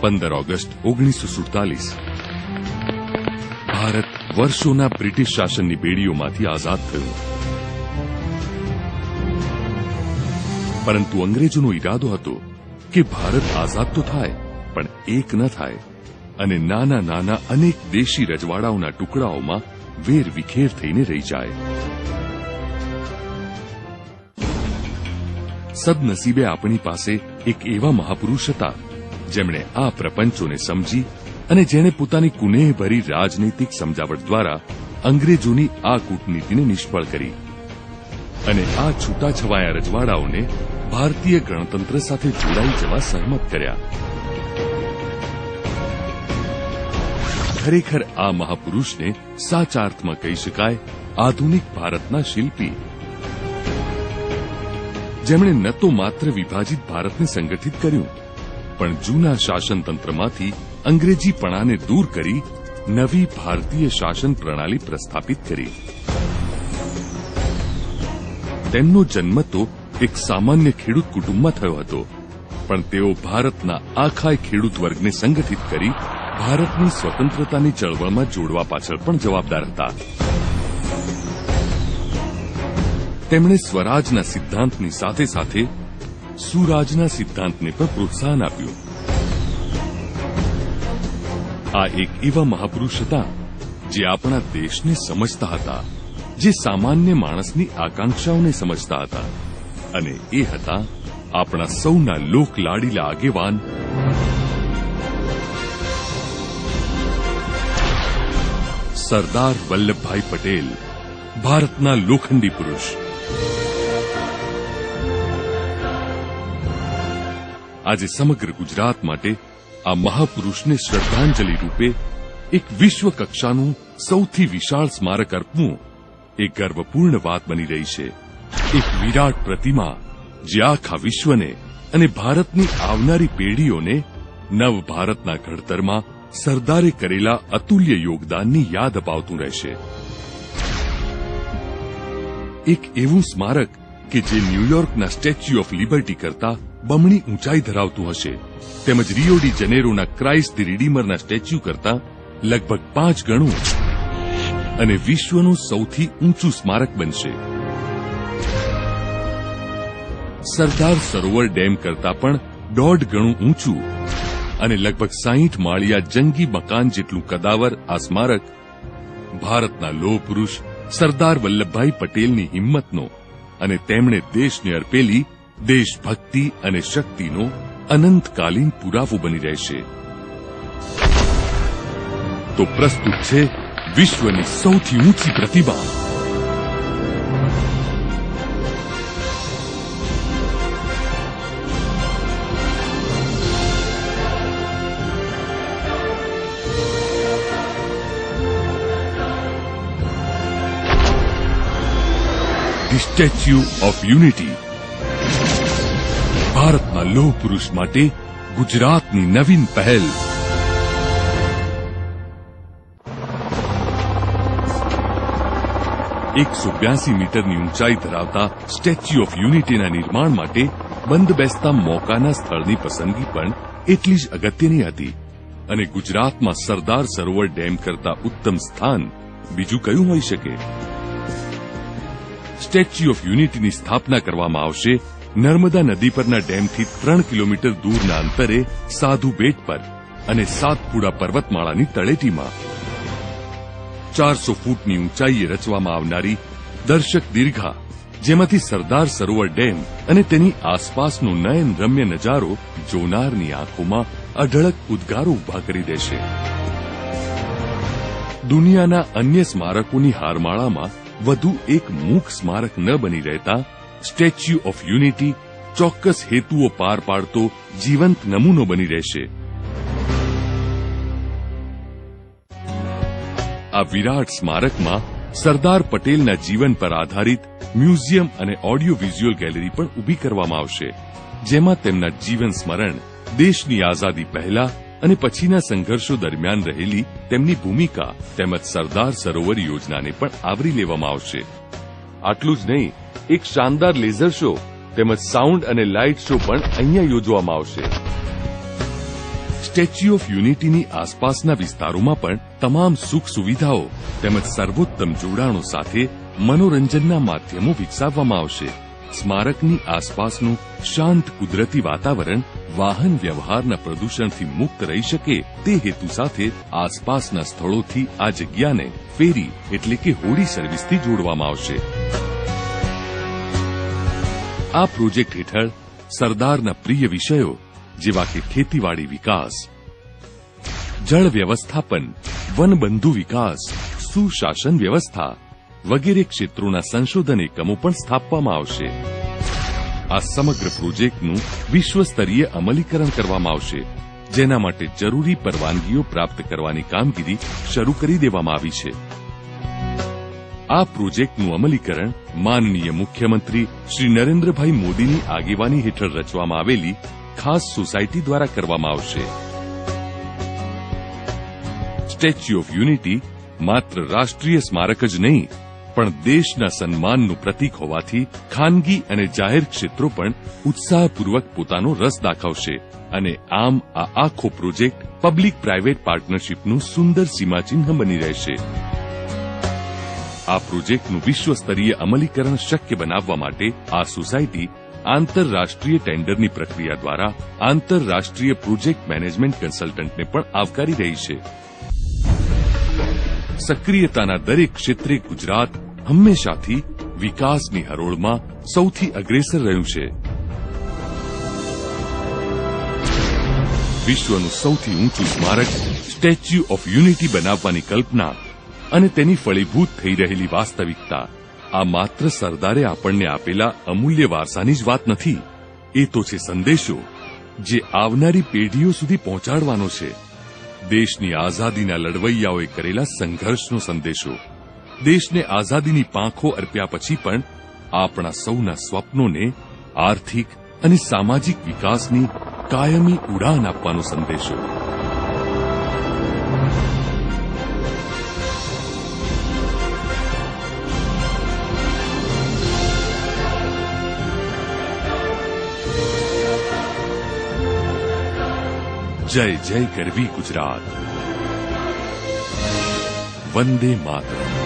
15 August 1947 Bharat વર્ષોના British શાસનની બેડીઓમાંથી આઝાદ થયું. પરંતુ અંગ્રેજોનો ઈરાદો હતો કે ભારત આઝાદ તો થાય પણ એક ન થાય અને નાના નાના અનેક દેશી રજવાડાઓના ટુકડાઓમાં વેર વિખેર થઈને રહી જાય. સદનસીબે આપણી પાસે એક એવા મહાપુરુષ હતા જેમણે આ પ્રપંચોને સમજી અને જેણે પોતાની કુનેહભરી રાજનૈતિક સમજાવટ દ્વારા અંગ્રેજોની આ કૂટનીતિને નિષ્ફળ કરી અને આ છૂટાછવાયા રજવાડાઓને ભારતીય ગણતંત્ર સાથે જોડાઈ જવા સહમત કર્યા. ખરેખર આ મહાપુરુષને સાચા અર્થમાં કહી શકાય આધુનિક ભારતના શિલ્પી, જેમણે ન તો માત્ર વિભાજિત ભારતને સંગઠિત કર્યું પણ જૂના શાસનતંત્રમાંથી અંગ્રેજીપણાને દૂર કરી નવી ભારતીય શાસન પ્રણાલી પ્રસ્થાપિત કરી. તેમનો જન્મ તો એક સામાન્ય ખેડૂત કુટુંબમાં થયો હતો, પણ તેઓ ભારતના આખા ખેડૂત વર્ગને સંગઠિત કરી ભારતની સ્વતંત્રતાની ચળવળમાં જોડવા પાછળ પણ જવાબદાર હતા. તેમણે સ્વરાજના સિદ્ધાંતની સાથે સાથે સુરાજના સિદ્ધાંતને પણ પ્રોત્સાહન આપ્યું. આ એક એવા મહાપુરુષ હતા જે આપણા દેશને સમજતા હતા, જે સામાન્ય માણસની આકાંક્ષાઓને સમજતા હતા, અને એ હતા આપણા સૌના લોકલાડીલા આગેવાન સરદાર વલ્લભભાઈ પટેલ, ભારતના લોખંડી પુરુષ. આજે સમગ્ર ગુજરાત માટે આ મહાપુરુષને શ્રદ્ધાંજલિ રૂપે એક વિશ્વ કક્ષાનું સૌથી વિશાળ સ્મારક અર્પવું એ ગર્વપૂર્ણ વાત બની રહી છે. એક વિરાટ પ્રતિમા જે આખા વિશ્વને અને ભારતની આવનારી પેઢીઓને નવ ભારતના ઘડતરમાં સરદારે કરેલા અતુલ્ય યોગદાનની યાદ અપાવતું રહેશે. એક એવું સ્મારક કે જે ન્યૂયોર્કના સ્ટેચ્યુ ઓફ લિબર્ટી કરતા બમણી ઊંચાઈ ધરાવતું હશે, તેમજ રિયો ડી જનેરોના ક્રાઇસ્ટ ધી રિડીમરના સ્ટેચ્યુ કરતા લગભગ 5 ગણું અને વિશ્વનું સૌથી ઊંચું સ્મારક બનશે. સરદાર સરોવર ડેમ કરતા પણ 1.5 ગણું ઊંચું અને લગભગ 60 માળિયા જંગી મકાન જેટલું કદાવર આ સ્મારક ભારતના લોહ પુરુષ સરદાર વલ્લભભાઈ પટેલની હિંમતનો અને તેમણે દેશને અર્પેલી દેશભક્તિ અને શક્તિનો અનંતકાલીન પુરાવો બની રહેશે. તો પ્રસ્તુત છે વિશ્વની સૌથી ઊંચી પ્રતિમા ધી સ્ટેચ્યુ ઓફ યુનિટી. ભારતના લોહ પુરુષ માટે ગુજરાતની નવીન પહેલ. ,182 મીટરની ઊંચાઈ ધરાવતા સ્ટેચ્યુ ઓફ યુનિટીના નિર્માણ માટે બંધ બેસતા મોકાના સ્થળની પસંદગી પણ એટલી જ અગત્યની હતી અને ગુજરાતમાં સરદાર સરોવર ડેમ કરતા ઉત્તમ સ્થાન બીજું કયું હોઈ શકે. સ્ટેચ્યુ ઓફ યુનિટીની સ્થાપના કરવામાં આવશે નર્મદા નદી પરના ડેમથી 3 કિલોમીટર દૂરના અંતરે સાધુ બેટ પર અને સાતપુડા પર્વતમાળાની તળેટીમાં. 400 ફૂટની ઊંચાઈએ રચવામાં આવનારી દર્શક દીર્ઘા, જેમાંથી સરદાર સરોવર ડેમ અને તેની આસપાસનો નયનરમ્ય નજારો જોનારની આંખોમાં અઢળક ઉદ્ગારો ઉભા કરી દેશે. દુનિયાના અન્ય સ્મારકોની હારમાળામાં વધુ એક મૂક સ્મારક ન બની રહેતા સ્ટેચ્યુ ઓફ યુનિટી ચોક્કસ હેતુઓ પાર પાડતો જીવંત નમૂનો બની રહેશે. આ વિરાટ સ્મારકમાં સરદાર પટેલના જીવન પર આધારિત મ્યુઝિયમ અને ઓડિયો વિઝ્યુઅલ ગેલેરી પણ ઊભી કરવામાં આવશે, જેમાં તેમના જીવન સ્મરણ, દેશની આઝાદી પહેલા અને પછીના સંઘર્ષો દરમિયાન રહેલી તેમની ભૂમિકા તેમજ સરદાર સરોવર યોજનાને પણ આવરી લેવામાં આવશે. આટલું જ નહીં, એક શાનદાર લેઝર શો તેમજ સાઉન્ડ અને લાઇટ શો પણ અહીંયા યોજવામાં આવશે. સ્ટેચ્યુ ઓફ યુનિટીની આસપાસના વિસ્તારોમાં પણ તમામ સુખ સુવિધાઓ તેમજ સર્વોત્તમ જોડાણો સાથે મનોરંજનના માધ્યમો વિકસાવવામાં આવશે. સ્મારકની આસપાસનું શાંત કુદરતી વાતાવરણ વાહન વ્યવહારના પ્રદૂષણથી મુક્ત રહી શકે તે હેતુ સાથે આસપાસના સ્થળોથી આ જગ્યાને ફેરી એટલે કે હોડી સર્વિસથી જોડવામાં આવશે. આ પ્રોજેક્ટ હેઠળ સરદારના પ્રિય વિષયો જેવા કે ખેતીવાડી વિકાસ, જળ વ્યવસ્થાપન, વનબંધુ વિકાસ, સુશાસન વ્યવસ્થા વગેરે ક્ષેત્રોના સંશોધન એકમો પણ સ્થાપવામાં આવશે. આ સમગ્ર પ્રોજેક્ટનું વિશ્વસ્તરીય અમલીકરણ કરવામાં આવશે, જેના માટે જરૂરી પરવાનગીઓ પ્રાપ્ત કરવાની કામગીરી શરૂ કરી દેવામાં આવી છે. આ પ્રોજેક્ટનું અમલીકરણ માનનીય મુખ્યમંત્રી શ્રી નરેન્દ્રભાઈ મોદીની આગેવાની હેઠળ રચવામાં આવેલી ખાસ સોસાયટી દ્વારા કરવામાં આવશે. સ્ટેચ્યુ ઓફ યુનિટી માત્ર રાષ્ટ્રીય સ્મારક જ નહીં પણ દેશના સન્માનનું પ્રતીક હોવાથી ખાનગી અને જાહેર ક્ષેત્રો પણ ઉત્સાહપૂર્વક પોતાનો રસ દાખવશે અને આમ આ આખો પ્રોજેક્ટ પબ્લિક પ્રાઇવેટ પાર્ટનરશીપનું સુંદર સીમાચિહ્ન બની રહેશે. આ પ્રોજેક્ટનું વિશ્વસ્તરીય અમલીકરણ શક્ય બનાવવા માટે આ સોસાયટી આંતરરાષ્ટ્રીય ટેન્ડરની પ્રક્રિયા દ્વારા આંતરરાષ્ટ્રીય પ્રોજેક્ટ મેનેજમેન્ટ કન્સલ્ટન્ટને પણ આવકારી રહી છે. સક્રિયતાના દરેક ક્ષેત્રે ગુજરાત હંમેશાથી વિકાસની હરોળમાં સૌથી અગ્રેસર રહ્યું છે. વિશ્વનું સૌથી ઊંચું સ્મારક સ્ટેચ્યુ ઓફ યુનિટી બનાવવાની કલ્પના અને તેની ફળીભૂત થઈ રહેલી વાસ્તવિકતા આ માત્ર સરદારે આપણને આપેલા અમૂલ્ય વારસાની જ વાત નથી. એ તો છે સંદેશો જે આવનારી પેઢીઓ સુધી પહોંચાડવાનો છે. દેશની આઝાદીના લડવૈયાઓએ કરેલા સંઘર્ષનો સંદેશો, દેશને આઝાદીની પાંખો અર્પ્યા પછી પણ આપણા સૌના સ્વપ્નોને આર્થિક અને સામાજિક વિકાસની કાયમી ઉડાન આપવાનો સંદેશો. જય જય ગરવી ગુજરાત. વંદે માતરમ.